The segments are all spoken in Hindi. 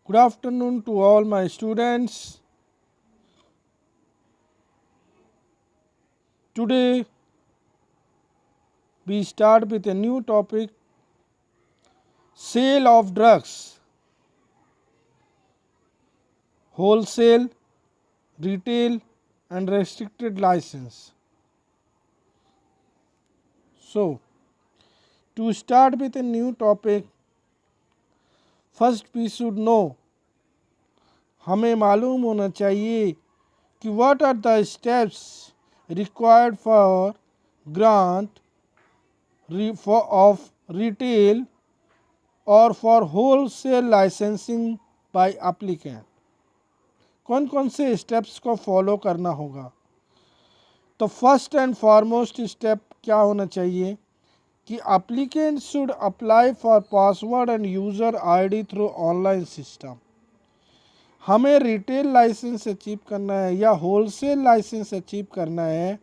Good afternoon to all my students. Today we start with a new topic, sale of drugs, wholesale, retail and restricted license. So, to start with a new topic, first we should know, हमें मालूम होना चाहिए कि what are the steps required for grant of retail or for wholesale licensing by applicant. कौन कौन से स्टेप्स को फॉलो करना होगा? तो फर्स्ट एंड फॉरमोस्ट स्टेप क्या होना चाहिए कि applicant should apply for password end user ID through online system. हमें रिटेल लाइसेंस अचीव करना है या होलसेल लाइसेंस अचीव करना है,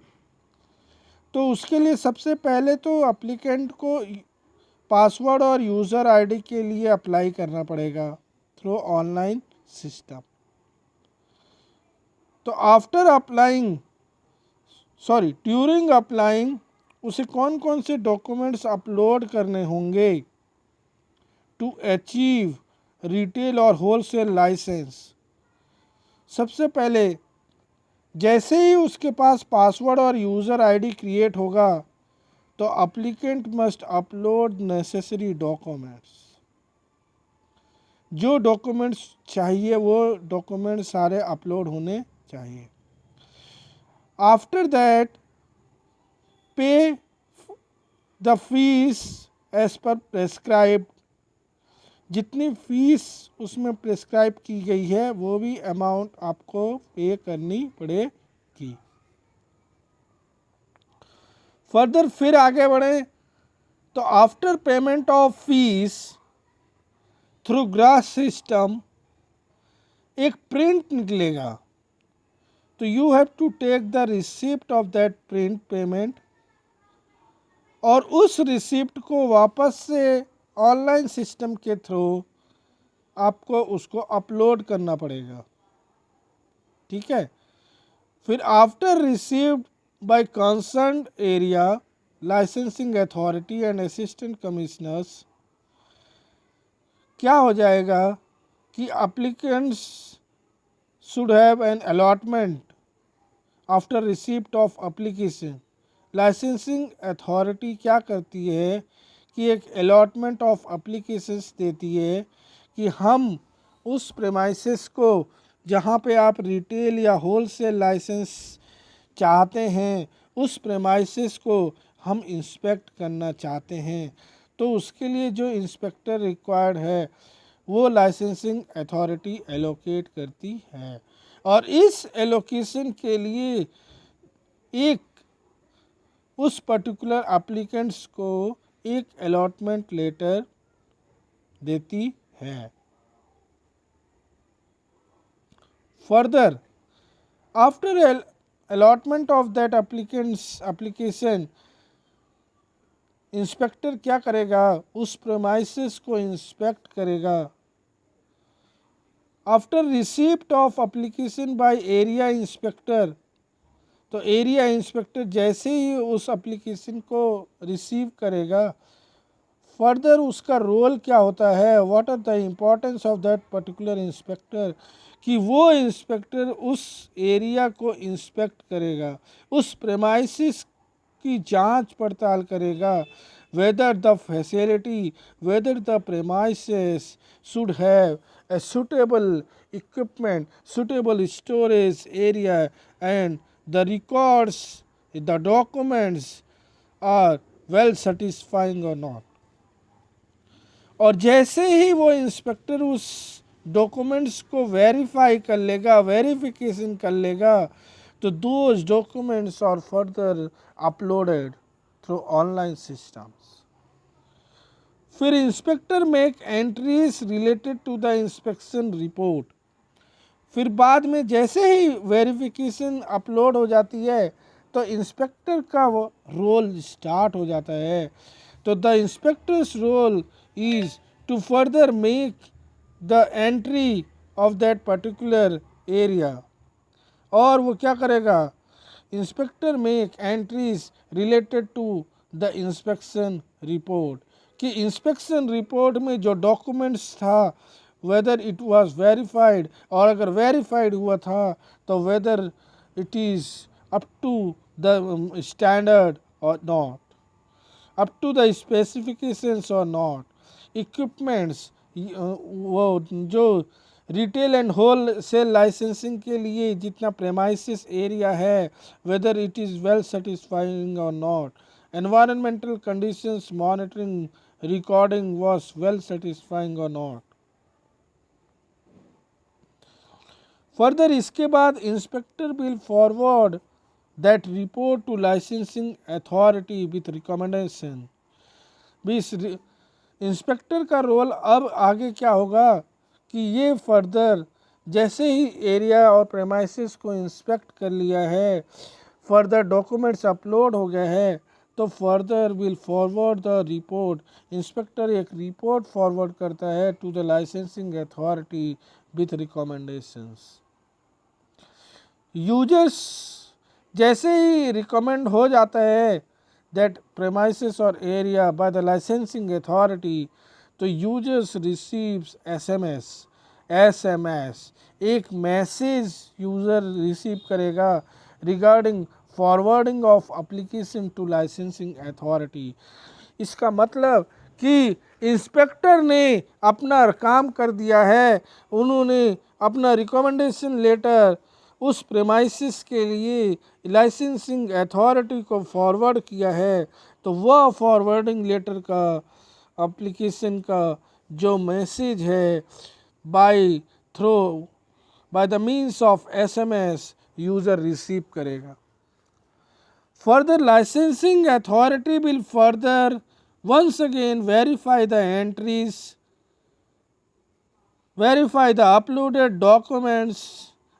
तो उसके लिए सबसे पहले तो एप्लीकेंट को पासवर्ड और यूज़र आईडी के लिए अप्लाई करना पड़ेगा थ्रू ऑनलाइन सिस्टम. तो आफ्टर अप्लाइंग ड्यूरिंग अप्लाइंग उसे कौन कौन से डॉक्यूमेंट्स अपलोड करने होंगे टू अचीव रिटेल और होलसेल लाइसेंस. सबसे पहले जैसे ही उसके पास पासवर्ड और यूज़र आईडी क्रिएट होगा तो applicant must upload necessary documents. जो डॉक्यूमेंट्स चाहिए वो डॉक्यूमेंट सारे अपलोड होने चाहिए. After that pay the fee as per prescribed. जितनी फीस उसमें प्रेस्क्राइब की गई है वो भी अमाउंट आपको पे करनी पड़ेगी. फर्दर फिर आगे बढ़े तो after payment of fee through GRAS system एक प्रिंट निकलेगा. तो you have to take the receipt of that print payment और उस रिसिप्ट को वापस से ऑनलाइन सिस्टम के थ्रू आपको उसको अपलोड करना पड़ेगा. ठीक है. फिर after received by concerned area licensing authority and assistant commissioners क्या हो जाएगा कि applicants should have an allotment after receipt of application. Licensing authority क्या करती है कि एक अलॉटमेंट ऑफ एप्लीकेशंस देती है कि हम उस प्रेमाइसेस को जहाँ पे आप रिटेल या होलसेल लाइसेंस चाहते हैं उस प्रेमाइसेस को हम इंस्पेक्ट करना चाहते हैं. तो उसके लिए जो इंस्पेक्टर रिक्वायर्ड है वो लाइसेंसिंग अथॉरिटी एलोकेट करती है और इस एलोकेशन के लिए एक उस पर्टिकुलर एप्लीकेंट्स को एक अलॉटमेंट लेटर देती है. Further after allotment of that application inspector क्या करेगा, उस प्रेमाइसेस को इंस्पेक्ट करेगा. After receipt of application by area inspector, तो एरिया इंस्पेक्टर जैसे ही उस एप्लीकेशन को रिसीव करेगा, फर्दर उसका रोल क्या होता है, what are the importance of that particular inspector, कि वो इंस्पेक्टर उस एरिया को इंस्पेक्ट करेगा, उस प्रेमाइसिस की जांच पड़ताल करेगा, whether the facility, whether the premises should have a suitable equipment, suitable storage area and the records, the documents are well satisfying or not. और जैसे ही वो इंस्पेक्टर उस डॉक्यूमेंट्स को वेरीफाई कर लेगा, वेरिफिकेशन कर लेगा, तो those documents are further uploaded through online systems. फिर inspector make entries related to the inspection report. फिर बाद में जैसे ही वेरिफिकेशन अपलोड हो जाती है तो इंस्पेक्टर का वो रोल स्टार्ट हो जाता है. तो the inspectors role is to further make the entry of that particular area. और वो क्या करेगा, inspector make entries related to the inspection report, कि इंस्पेक्शन रिपोर्ट में जो डॉक्यूमेंट्स था वेदर इट वाज वेरीफाइड, और अगर वेरीफाइड हुआ था तो whether it is up to the standard और not, up to the specifications और नॉट, इक्विपमेंट्स वो जो retail and wholesale licensing के लिए जितना प्रेमाइसिस एरिया है whether it is well satisfying और not, environmental conditions monitoring recording was well satisfying और नॉट। फर्दर इसके बाद inspector will forward that report to licensing authority with recommendation. भी इंस्पेक्टर का रोल अब आगे क्या होगा कि ये फर्दर जैसे ही एरिया और प्रेमाइसिस को इंस्पेक्ट कर लिया है, फर्दर डॉक्यूमेंट्स अपलोड हो गए हैं, तो further will forward the report, inspector एक रिपोर्ट फॉरवर्ड करता है to the licensing authority with recommendations. Users जैसे ही रिकमेंड हो जाता है दैट प्रेमाइसिस और area by the licensing authority, तो यूजर्स रिसीव्स एसएमएस, एक मैसेज यूज़र रिसीव करेगा regarding forwarding of application to licensing authority. इसका मतलब कि इंस्पेक्टर ने अपना काम कर दिया है, उन्होंने अपना रिकमेंडेशन लेटर उस प्रेमाइसिस के लिए लाइसेंसिंग अथॉरिटी को फॉरवर्ड किया है, तो वह फॉरवर्डिंग लेटर का एप्लीकेशन का जो मैसेज है by the means of SMS user receive करेगा। Further licensing authority will further once again verify the entries, verify the uploaded documents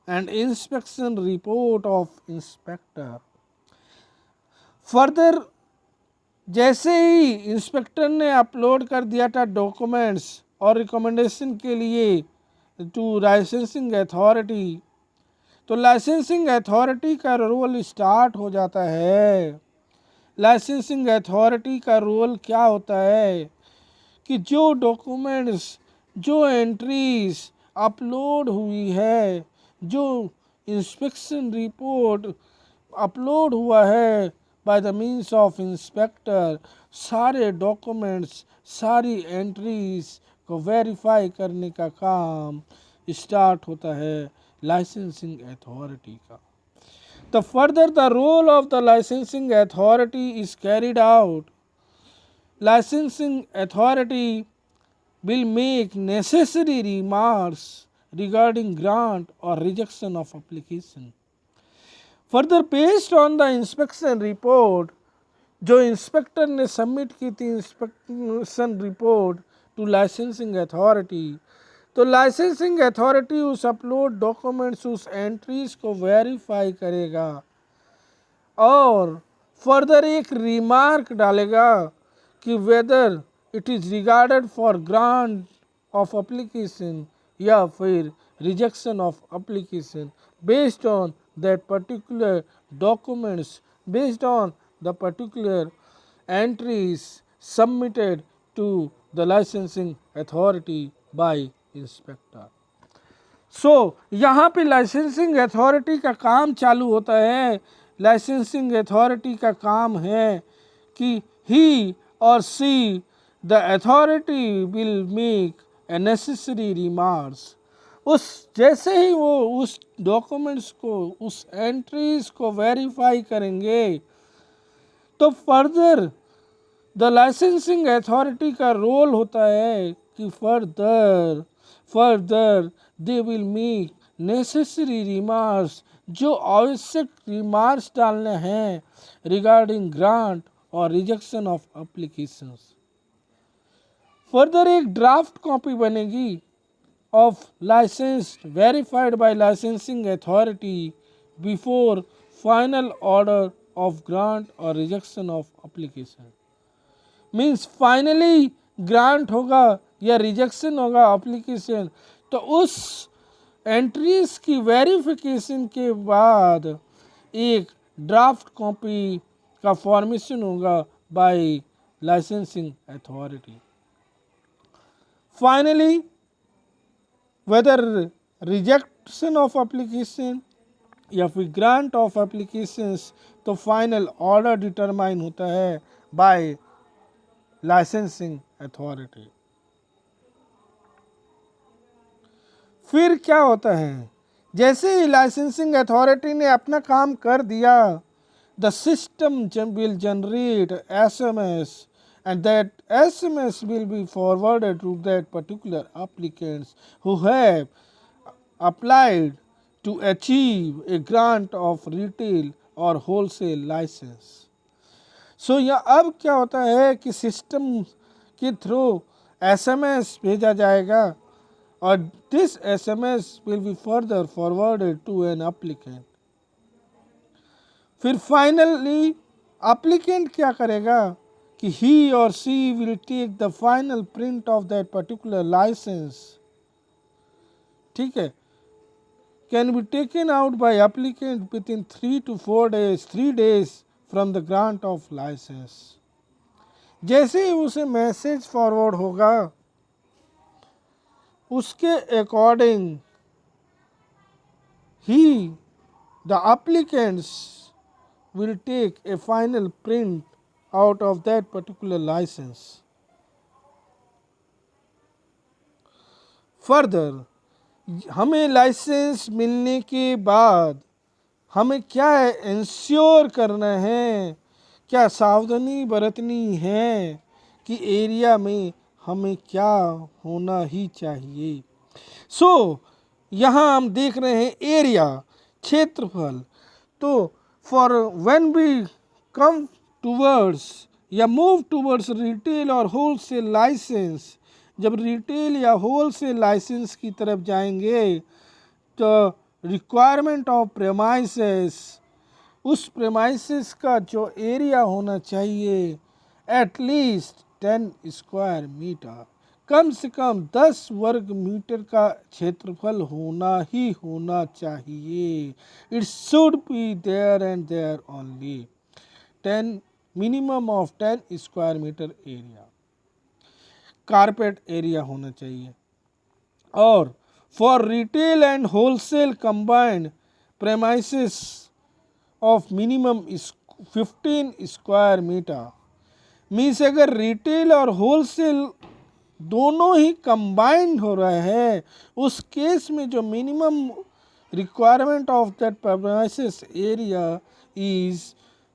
and inspection report of inspector. Further जैसे ही इंस्पेक्टर ने अपलोड कर दिया था डॉक्यूमेंट्स और रिकमेंडेशन के लिए टू लाइसेंसिंग अथॉरिटी, तो लाइसेंसिंग अथॉरिटी का रोल स्टार्ट हो जाता है। लाइसेंसिंग अथॉरिटी का रोल क्या होता है कि जो डॉक्यूमेंट्स, जो एंट्रीज अपलोड हुई है, जो इंस्पेक्शन रिपोर्ट अपलोड हुआ है by the means of inspector, सारे डॉक्यूमेंट्स, सारी एंट्रीज को वेरीफाई करने का काम स्टार्ट होता है लाइसेंसिंग अथॉरिटी का। The further the role of the licensing authority is carried out, licensing authority will make necessary remarks regarding grant or rejection of application. Further, based on the inspection report, जो इंस्पेक्टर ने सबमिट की थी inspection report to licensing authority, तो लाइसेंसिंग अथॉरिटी उस अपलोड डॉक्यूमेंट्स, उस एंट्रीज को वेरीफाई करेगा और फर्दर एक रिमार्क डालेगा कि whether it is regarded for grant of application या फिर rejection of application based on that particular documents, based on the particular entries submitted to the licensing authority by inspector. So यहाँ पे लाइसेंसिंग अथॉरिटी का काम चालू होता है। लाइसेंसिंग अथॉरिटी का काम है कि ही और see the authority will make a necessary remarks, उस जैसे ही वो उस डॉक्यूमेंट्स को, उस एंट्रीज को वेरीफाई करेंगे, तो फर्दर द लाइसेंसिंग अथॉरिटी का रोल होता है कि further they will make necessary remarks, जो आवश्यक रिमार्क्स डालने हैं रिगार्डिंग ग्रांट और रिजेक्शन ऑफ एप्लीकेशंस। फर्दर एक ड्राफ्ट कॉपी बनेगी of licensed verified by licensing authority before final order of grant और rejection of application. Means finally grant होगा या रिजेक्शन होगा एप्लीकेशन, तो उस एंट्रीज की वेरिफिकेशन के बाद एक ड्राफ्ट कॉपी का फॉर्मेशन होगा by licensing authority. Finally whether rejection of application या फिर ग्रांट ऑफ एप्लीकेशंस, तो फाइनल ऑर्डर डिटरमाइन होता है बाय लाइसेंसिंग अथॉरिटी। फिर क्या होता है, जैसे ही लाइसेंसिंग अथॉरिटी ने अपना काम कर दिया, the system will generate SMS and that SMS will be forwarded to that particular applicants who have applied to achieve a grant of retail or wholesale license. सो यह अब क्या होता है कि सिस्टम के थ्रू SMS भेजा जाएगा और this SMS will be further forwarded to an applicant. फिर फाइनली एप्लीकेंट क्या करेगा कि ही और she will take the final print of that particular license, ठीक है, can be taken out by applicant within 3 to 4 days, 3 days from the grant of license. जैसे ही उसे मैसेज फॉरवर्ड होगा, उसके अकॉर्डिंग ही the applicants will take a final print out of that particular license. Further, हमें लाइसेंस मिलने के बाद हमें क्या इंश्योर करना है, क्या सावधानी बरतनी है कि एरिया में हमें क्या होना ही चाहिए। सो यहाँ हम देख रहे हैं एरिया, क्षेत्रफल। तो for when we come towards या move towards retail और wholesale license, जब रिटेल या होलसेल लाइसेंस की तरफ जाएंगे तो रिक्वायरमेंट ऑफ प्रेमाइसेस, उस प्रेमाइसेस का जो एरिया होना चाहिए एटलीस्ट 10 स्क्वायर मीटर, कम से कम 10 वर्ग मीटर का क्षेत्रफल होना ही होना चाहिए। It should be there and there only 10 minimum of 10 square metre area, carpet area होना चाहिए। और for retail and wholesale combined premises of minimum 15 square metre, means अगर रिटेल और होलसेल दोनों ही कंबाइंड हो रहा है, उस केस में जो minimum requirement of that premises area is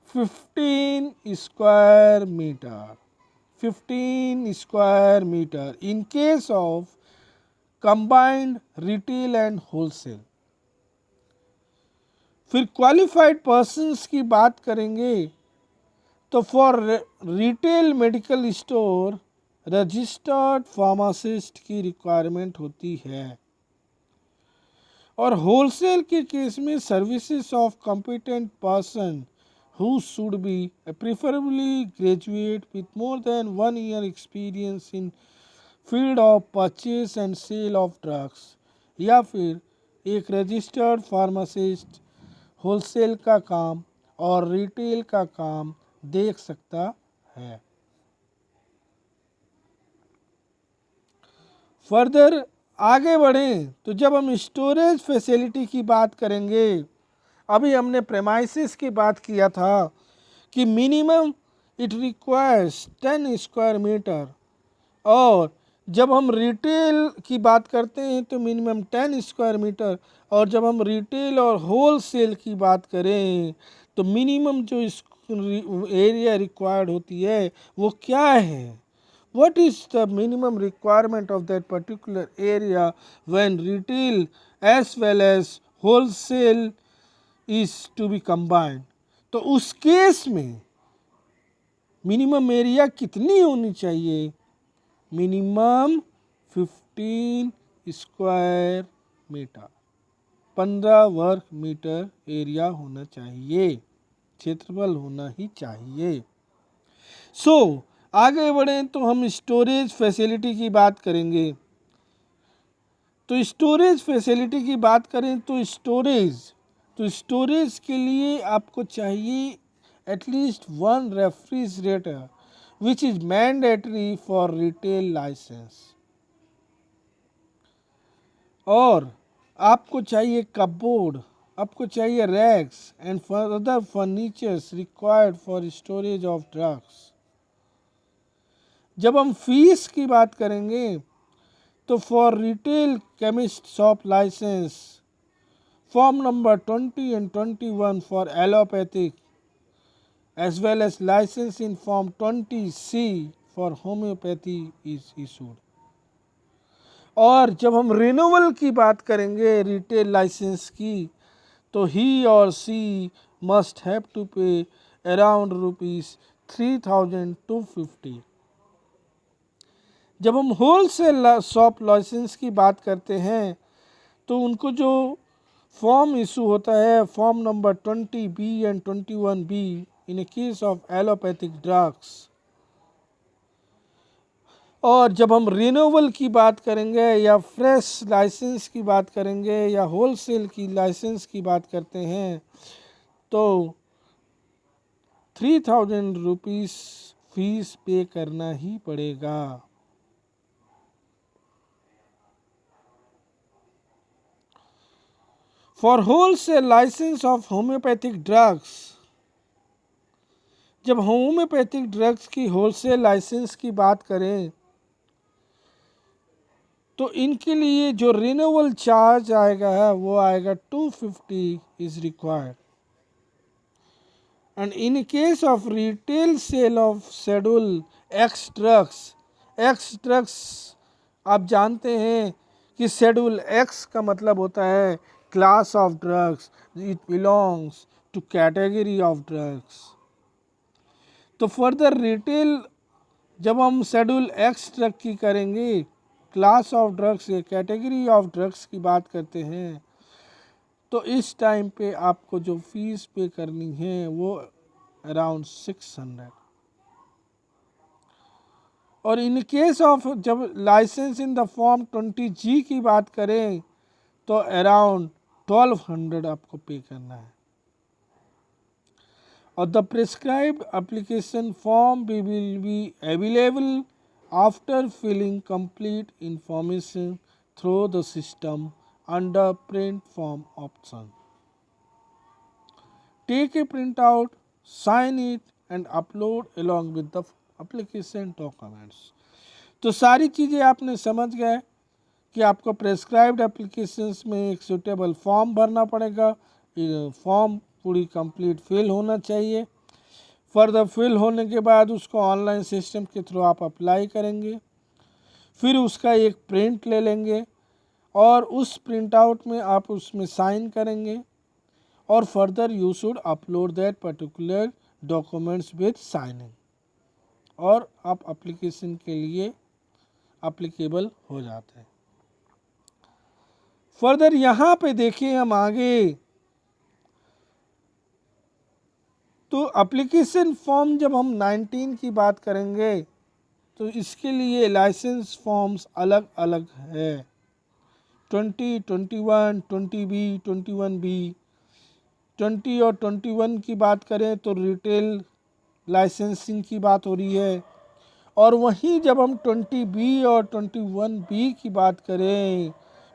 15 square metre, 15 square metre in case of combined retail and wholesale. फिर क्वालिफाइड पर्सन्स की बात करेंगे तो for retail medical store registered pharmacist की रिक्वायरमेंट होती है और होलसेल के केस में services of competent person who should be preferably graduate with more than 1 year experience in field of purchase and sale of drugs, या फिर एक रजिस्टर्ड फार्मासिस्ट होलसेल का काम और रिटेल का काम देख सकता है। फर्दर आगे बढ़ें तो जब हम स्टोरेज फैसिलिटी की बात करेंगे, अभी हमने प्रेमाइसिस की बात किया था कि minimum it requires 10 square metre, और जब हम रिटेल की बात करते हैं तो मिनिमम 10 स्क्वायर मीटर, और जब हम रिटेल और होलसेल की बात करें तो मिनिमम जो एरिया रिक्वायर्ड होती है वो क्या है, what is the minimum requirement of that particular area when retail as well as wholesale is to be combined। तो उस केस में मिनिमम एरिया कितनी होनी चाहिए, मिनिमम 15 स्क्वायर मीटर, 15 वर्ग मीटर एरिया होना चाहिए, क्षेत्रफल होना ही चाहिए। सो आगे बढ़ें तो हम स्टोरेज फैसिलिटी की बात करेंगे। तो स्टोरेज फैसिलिटी की बात करें तो स्टोरेज के लिए आपको चाहिए at least one refrigerator which is mandatory for retail licence, और आपको चाहिए कपबोर्ड, आपको चाहिए racks and other furnitures required for storage of drugs. जब हम फीस की बात करेंगे तो for retail chemist shop licence form number 20 and 21 for allopathic as well as license in form 20C for homeopathy is issued। और जब हम रिन्यूअल की बात करेंगे रिटेल लाइसेंस की तो ही और सी मस्ट हैव टू पे अराउंड ₹3,250। जब हम होलसेल शॉप लाइसेंस की बात करते हैं तो उनको जो फॉर्म इशू होता है form number 20B and 21B in A case of allopathic drugs. और जब हम रिन्यूअल की बात करेंगे या फ्रेश लाइसेंस की बात करेंगे या होलसेल की लाइसेंस की बात करते हैं तो ₹3,000 फीस पे करना ही पड़ेगा। For wholesale licence of homeopathic drugs, जब होम्योपैथिक ड्रग्स की होलसेल लाइसेंस की बात करें तो इनके लिए जो रिन्यूअल चार्ज आएगा वो आएगा 250 is required. And in case of retail sale of schedule x drugs आप जानते हैं कि शेड्यूल एक्स का मतलब होता है class of drugs, it belongs to category of drugs. तो फर्दर रिटेल जब हम शेड्यूल एक्स ड्रग की करेंगे क्लास ऑफ ड्रग्स या कैटेगरी ऑफ ड्रग्स की बात करते हैं तो इस टाइम पे आपको जो फीस पे करनी है वो अराउंड 600। और इन केस ऑफ जब licence in the form 20G की बात करें तो अराउंड 1200 आपको पे करना है। और the prescribed application form will be available after filling complete information through the system under print form option. Take a printout, sign it and upload along with the application documents। तो सारी चीज़ें आपने समझ गए कि आपको प्रेस्क्राइब्ड एप्लीकेशंस में एक सूटेबल फॉर्म भरना पड़ेगा, फॉर्म पूरी कंप्लीट फिल होना चाहिए। फर्दर फिल होने के बाद उसको ऑनलाइन सिस्टम के थ्रू आप अप्लाई करेंगे, फिर उसका एक प्रिंट ले लेंगे और उस प्रिंट आउट में आप उसमें साइन करेंगे और further you should upload that particular documents with signing और आप एप्लीकेशन के लिए एप्लीकेबल हो जाते हैं। फर्दर यहाँ पे देखिए हम आगे तो एप्लीकेशन फॉर्म जब हम 19 की बात करेंगे तो इसके लिए लाइसेंस फॉर्म्स अलग अलग है 20, 21, 20B, 21B। 20 और 21 की बात करें तो रिटेल लाइसेंसिंग की बात हो रही है, और वहीं जब हम 20B और 21B की बात करें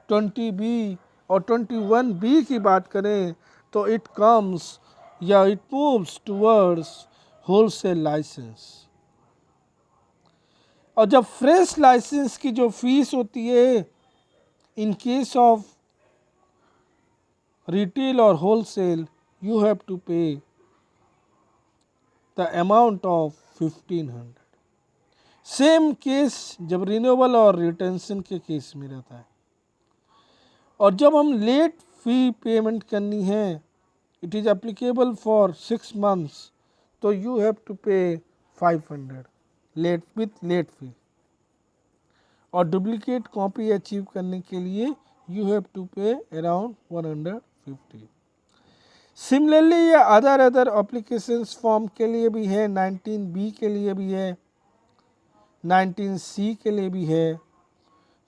20B और 21B की बात करें तो इट कम्स या it moves towards wholesale licence. और जब फ्रेश लाइसेंस की जो फीस होती है in case of retail or wholesale you have to pay the amount of 1500। Same case जब रिन्यूअल और रिटेंशन के केस में रहता है। और जब हम लेट फी पेमेंट करनी है it is applicable for 6 months तो यू हैव टू पे 500 लेट विथ लेट फी। और डुप्लीकेट कॉपी अचीव करने के लिए यू हैव टू पे अराउंड 150। सिमिलरली ये अदर एप्लीकेशंस फॉर्म के लिए भी है, 19B के लिए भी है। 19C के लिए भी है.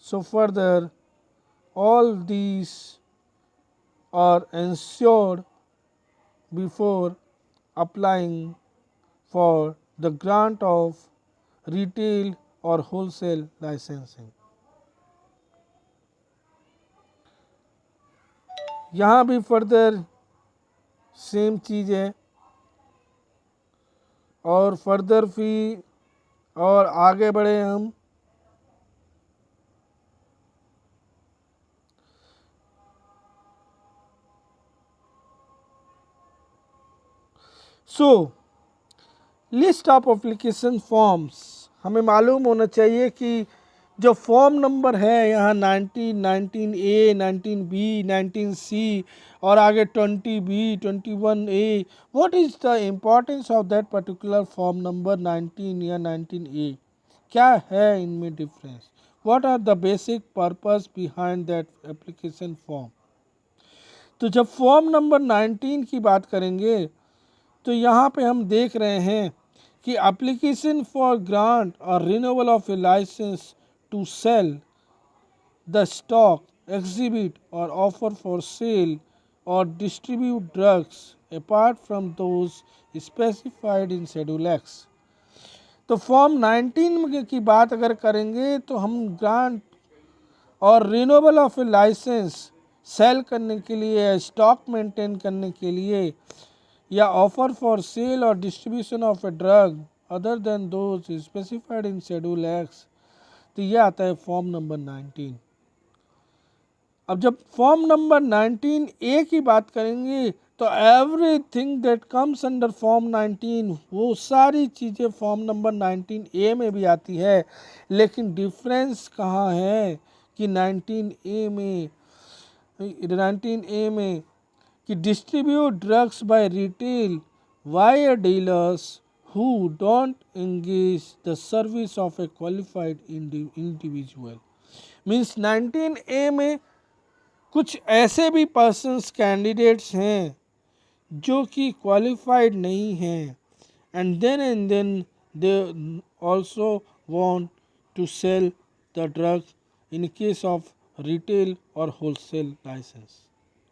So further, all these are ensured before applying for the grant of retail or wholesale licensing. यहाँ भी फर्दर सेम चीज़ है और फर्दर फी और आगे बढ़े हम. सो लिस्ट ऑफ एप्लीकेशन फॉर्म्स, हमें मालूम होना चाहिए कि जो फॉर्म नंबर है यहाँ 19, 19A, 19B, 19C और आगे 20B, 21A, what is the importance of that particular form number 19 या 19A? क्या है इनमें difference? What are the basic purpose behind that application form? तो जब फॉर्म नंबर 19 की बात करेंगे तो यहाँ पे हम देख रहे हैं कि एप्लीकेशन फॉर ग्रांट और renewal of a licence to sell the stock, exhibit or offer for sale or distribute drugs apart from those specified in Schedule X. तो फॉर्म 19 की बात अगर करेंगे तो हम ग्रांट और renewal of a licence sell करने के लिए, स्टॉक मेंटेन करने के लिए या ऑफर फॉर सेल और distribution of a drug other than those specified in schedule X, तो ये आता है फॉर्म नंबर 19. अब जब फॉर्म नंबर 19A की बात करेंगे तो everything that comes under form 19, वो सारी चीज़ें फॉर्म नंबर 19A में भी आती है. लेकिन डिफरेंस कहाँ है कि 19A में कि distribute drugs bye retail wire dealers who don't engage the service of a qualified individual. Means 19A में कुछ ऐसे भी पर्सन्स कैंडिडेट्स हैं जो कि क्वालिफाइड नहीं हैं and then they also want to sell the drug in case of retail और wholesale license,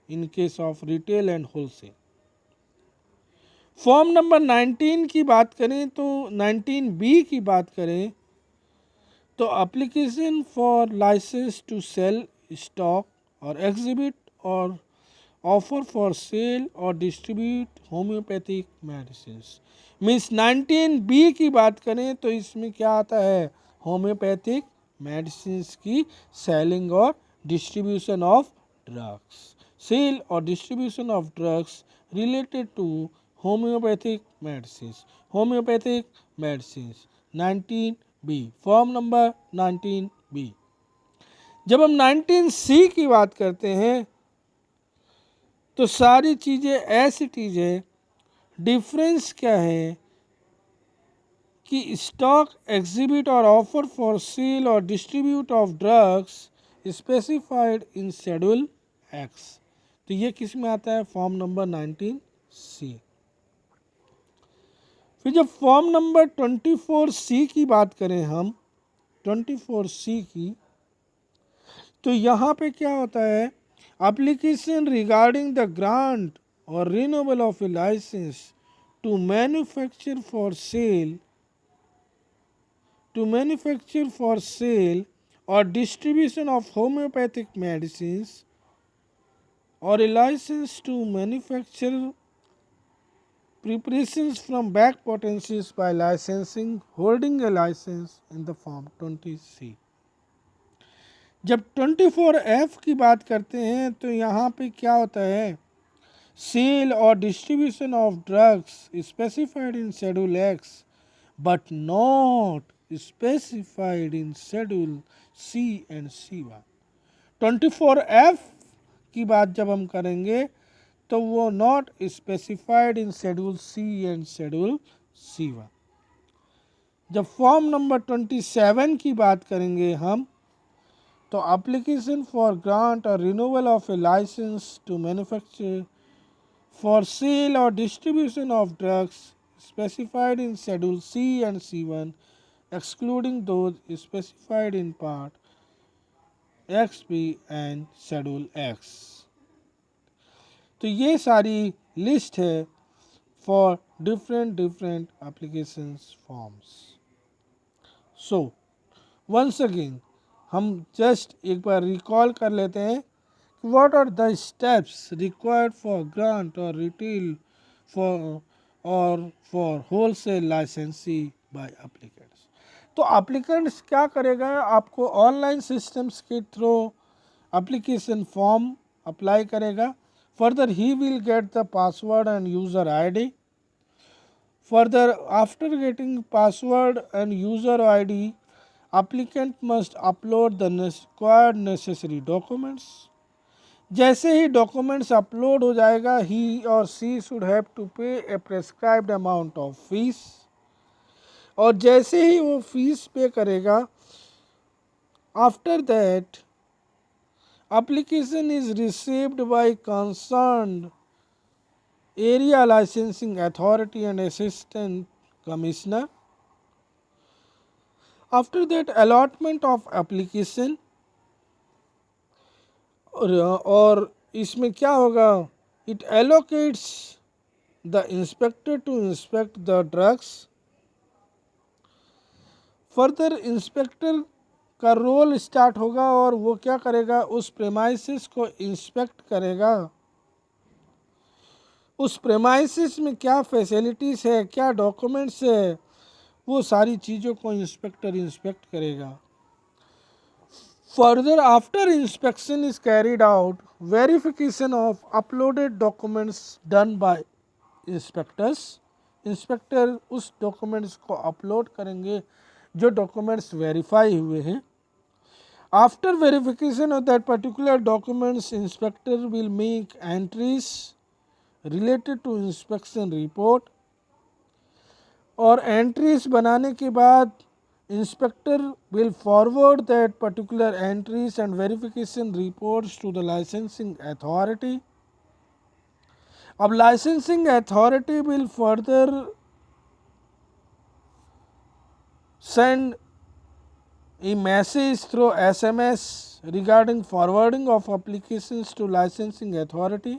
in case of retail and wholesale. Form number 19 की बात करें तो 19B की बात करें तो application for licence to sell stock और एग्जिबिट और ऑफर फॉर सेल और distribute homeopathic medicine. Means 19B की बात करें तो इसमें क्या आता है, होम्योपैथिक मेडिसिन की सेलिंग और डिस्ट्रीब्यूशन ऑफ ड्रग्स, सेल और distribution of drugs related to homeopathic medicine 19B, form number 19B. जब हम 19C की बात करते हैं तो सारी चीज़ें ऐसी चीज़ है. डिफरेंस क्या है कि स्टॉक, एग्जिबिट और ऑफर फॉर सेल और distribute of drugs specified in schedule X, तो ये किस में आता है, फॉर्म नंबर 19C. फिर जब फॉर्म नंबर 24C की बात करें हम, 24C की, तो यहाँ पे क्या होता है, एप्लीकेशन रिगार्डिंग द ग्रांट और renewal of a license to manufacture for sale और डिस्ट्रीब्यूशन ऑफ होम्योपैथिक मेडिसिन और a license to manufacture preparations from back potencies by licensing, holding a license in the form 20C. जब 24F की बात करते हैं तो यहाँ पे क्या होता है, सेल और distribution of drugs specified in schedule x but not specified in schedule C and C1. 24F की बात जब हम करेंगे तो वो not specified in schedule C and schedule C1. जब फॉर्म नंबर 27 की बात करेंगे हम तो एप्लीकेशन फॉर ग्रांट और renewal of a license to manufacture for sale और distribution of drugs specified in schedule C and C1 excluding those specified in part XB and Schedule X। तो ये सारी लिस्ट है for different applications forms. So once again हम जस्ट एक बार रिकॉल कर लेते हैं what are the steps required for grant or retail for or for wholesale licensee by applicants। तो applicants क्या करेगा, आपको ऑनलाइन सिस्टम्स के थ्रू एप्लीकेशन फॉर्म अप्लाई करेगा। Further he will get the password end user ID. Further after getting password end user ID applicant must upload the required necessary documents। जैसे ही डॉक्यूमेंट्स अपलोड हो जाएगा ही और सी should have to pay a prescribed amount of fees. और जैसे ही वो फीस पे करेगा, after that application is received by concerned area licensing authority and assistant commissioner. After that allotment of application, और इसमें क्या होगा, it allocates the inspector to inspect the drugs. Further inspector का रोल स्टार्ट होगा और वो क्या करेगा, उस प्रेमाइसिस को इंस्पेक्ट करेगा। उस प्रेमाइसिस में क्या फैसिलिटीज़ है, क्या डॉक्यूमेंट्स है, वो सारी चीज़ों को इंस्पेक्टर इंस्पेक्ट करेगा। Further, after inspection is carried out, verification of uploaded documents done by inspectors। Inspector उस डॉक्यूमेंट्स को अपलोड करेंगे जो डॉक्यूमेंट्स वेरीफाई हुए हैं। After verification of that particular documents, inspector will make entries related to inspection report. और एंट्रीज बनाने के बाद Inspector will forward that particular entries and verification reports to the licensing authority। अब licensing authority will further send a message through SMS regarding forwarding of applications to licensing authority।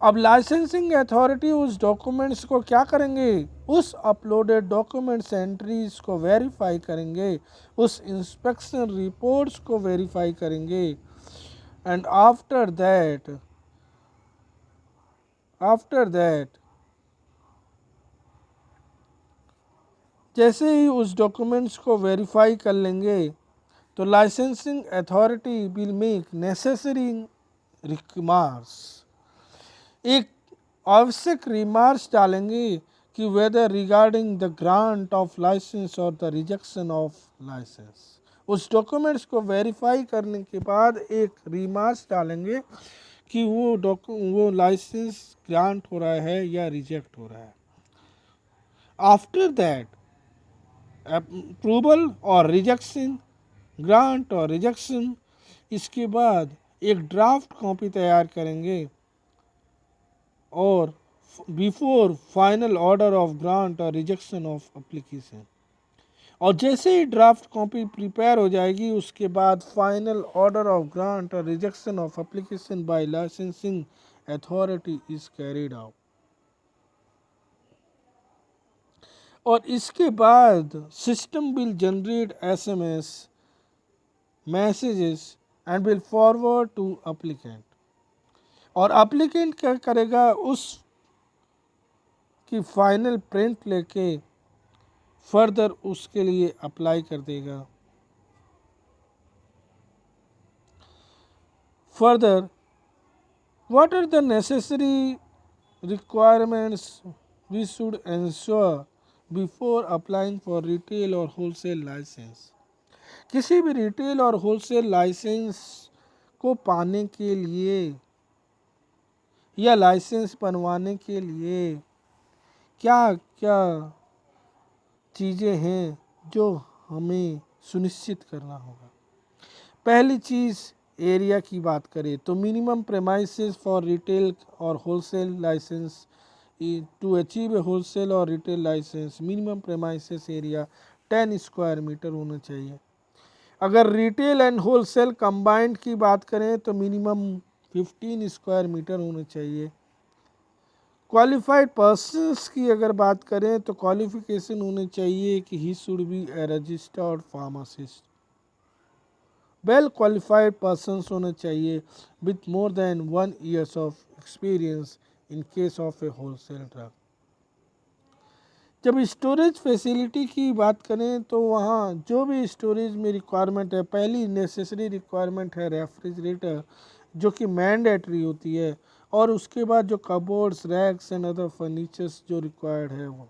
अब लाइसेंसिंग अथॉरिटी उस डॉक्यूमेंट्स को क्या करेंगे, उस अपलोडेड डॉक्यूमेंट्स एंट्रीज को वेरीफाई करेंगे, उस इंस्पेक्शन रिपोर्ट्स को वेरीफाई करेंगे। एंड आफ्टर दैट जैसे ही उस डॉक्यूमेंट्स को वेरीफाई कर लेंगे तो licensing authority will make necessary remarks. एक आवश्यक रिमार्क्स डालेंगे कि whether regarding the grant of licence और द रिजेक्शन ऑफ लाइसेंस। उस डॉक्यूमेंट्स को वेरीफाई करने के बाद एक रिमार्क्स डालेंगे कि वो लाइसेंस ग्रांट हो रहा है या रिजेक्ट हो रहा है। आफ्टर दैट अप्रूवल और रिजेक्शन, ग्रांट और रिजेक्शन, इसके बाद एक ड्राफ्ट कॉपी तैयार करेंगे और before final order of grant और रिजेक्शन ऑफ एप्लीकेशन। और जैसे ही ड्राफ्ट कॉपी प्रिपेयर हो जाएगी, उसके बाद फाइनल ऑर्डर ऑफ ग्रांट और rejection of application by licensing authority is carried out. और इसके बाद system will generate SMS messages and will forward to applicant. और एप्लीकेंट क्या करेगा, उस की फाइनल प्रिंट लेके फर्दर उसके लिए अप्लाई कर देगा। Further what are the necessary requirements we should ensure before applying for retail और होलसेल लाइसेंस। किसी भी रिटेल और होलसेल लाइसेंस को पाने के लिए या लाइसेंस बनवाने के लिए क्या क्या चीज़ें हैं जो हमें सुनिश्चित करना होगा। पहली चीज़ एरिया की बात करें तो मिनिमम प्रेमाइसेस फॉर रिटेल और wholesale license to achieve a wholesale और retail license, minimum premises area 10 square metre होना चाहिए। अगर रिटेल एंड होलसेल कंबाइंड की बात करें तो मिनिमम 15 स्क्वायर मीटर होना चाहिए। क्वालिफाइड पर्सन्स की अगर बात करें तो क्वालिफिकेशन होने चाहिए कि he should be A registered pharmacist. Well qualified persons होना चाहिए with more than 1 years of experience in case of A wholesale drug. जब स्टोरेज फैसिलिटी की बात करें तो वहाँ जो भी स्टोरेज में रिक्वायरमेंट है, पहली नेसेसरी रिक्वायरमेंट है रेफ्रिजरेटर, जो कि मैंडेटरी होती है, और उसके बाद जो cupboards, racks and other furnitures जो रिक्वायर्ड है वो।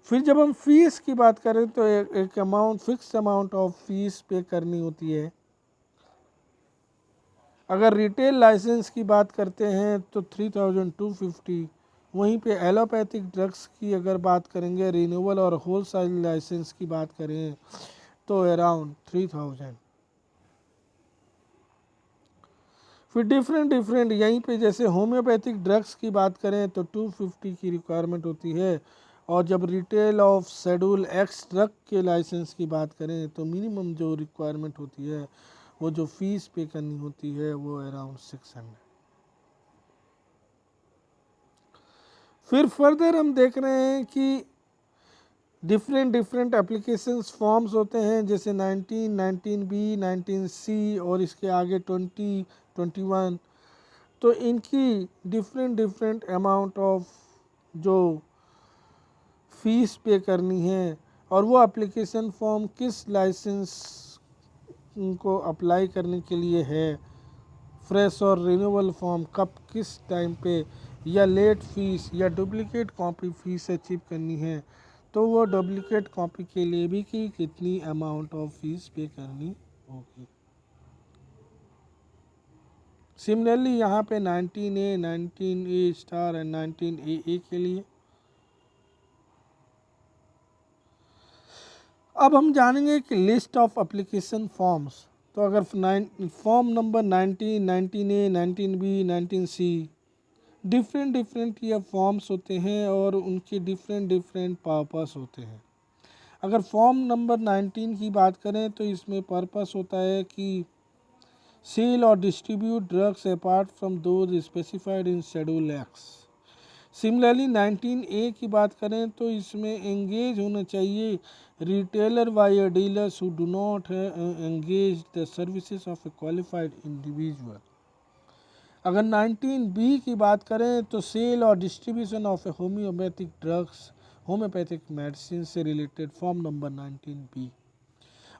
फिर जब हम फीस की बात करें तो एक amount, fix amount of fees पे करनी होती है। अगर रिटेल लाइसेंस की बात करते हैं तो 3250, वहीं पे एलोपैथिक ड्रग्स की अगर बात करेंगे, रिन्यूअल और होलसेल लाइसेंस की बात करें तो अराउंड 3000। फिर डिफरेंट यहीं पे जैसे होम्योपैथिक ड्रग्स की बात करें तो 250 की रिक्वायरमेंट होती है, और जब retail of schedule X drug के लाइसेंस की बात करें तो मिनिमम जो रिक्वायरमेंट होती है, वो जो फीस पे करनी होती है वो अराउंड 600। फिर फर्दर हम देख रहे हैं कि डिफरेंट एप्लीकेशंस फॉर्म्स होते हैं, जैसे 19, 19B, 19C और इसके आगे 20, 21। तो इनकी डिफरेंट अमाउंट ऑफ जो फीस पे करनी है, और वो एप्लीकेशन फॉर्म किस लाइसेंस को अप्लाई करने के लिए है, फ्रेश और रिन्यूअल फॉर्म कब किस टाइम पे, या लेट फीस या डुप्लीकेट कॉपी फीस अचीव करनी है, तो वो डुप्लीकेट कॉपी के लिए भी कि कितनी अमाउंट ऑफ फीस पे करनी होगी। सिमिलरली यहाँ पे 19A, 19A star and 19AA के लिए। अब हम जानेंगे कि लिस्ट ऑफ एप्लीकेशन फॉर्म्स। तो अगर form number 19, 19A, 19B, 19C, different ये फॉर्म्स होते हैं और उनके डिफरेंट पर्पस होते हैं। अगर फॉर्म नंबर 19 की बात करें तो इसमें पर्पस होता है कि सेल और distribute drugs apart from those specified in schedule X. Similarly 19A की बात करें तो इसमें एंगेज होना चाहिए retailer by dealers who do not engage the services of a qualified individual. अगर 19B की बात करें तो सेल और distribution of a homeopathic drugs, homeopathic medicine से रिलेटेड फॉर्म नंबर 19B।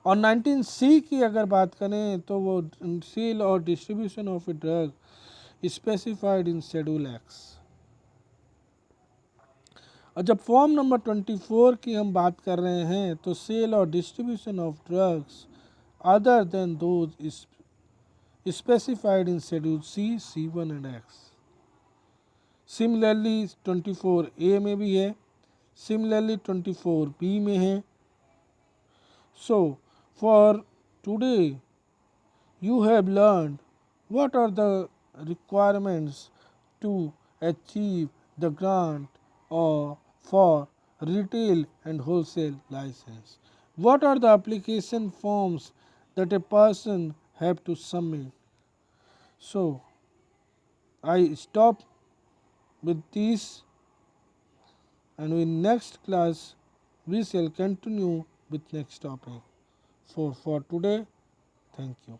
और 19C की अगर बात करें तो वो सेल और distribution of a drug specified in schedule x. और जब फॉर्म नंबर 24 की हम बात कर रहे हैं तो सेल और distribution of drugs other than those specified in schedule C, C1 and X। Similarly 24A में भी है, सिमिलरली 24B में है। So for today you have learned what are the requirements to achieve the grant or for retail and wholesale license. What are the application forms that a person have to submit. So I stop with this, and in next class we shall continue with next topic. For today, thank you.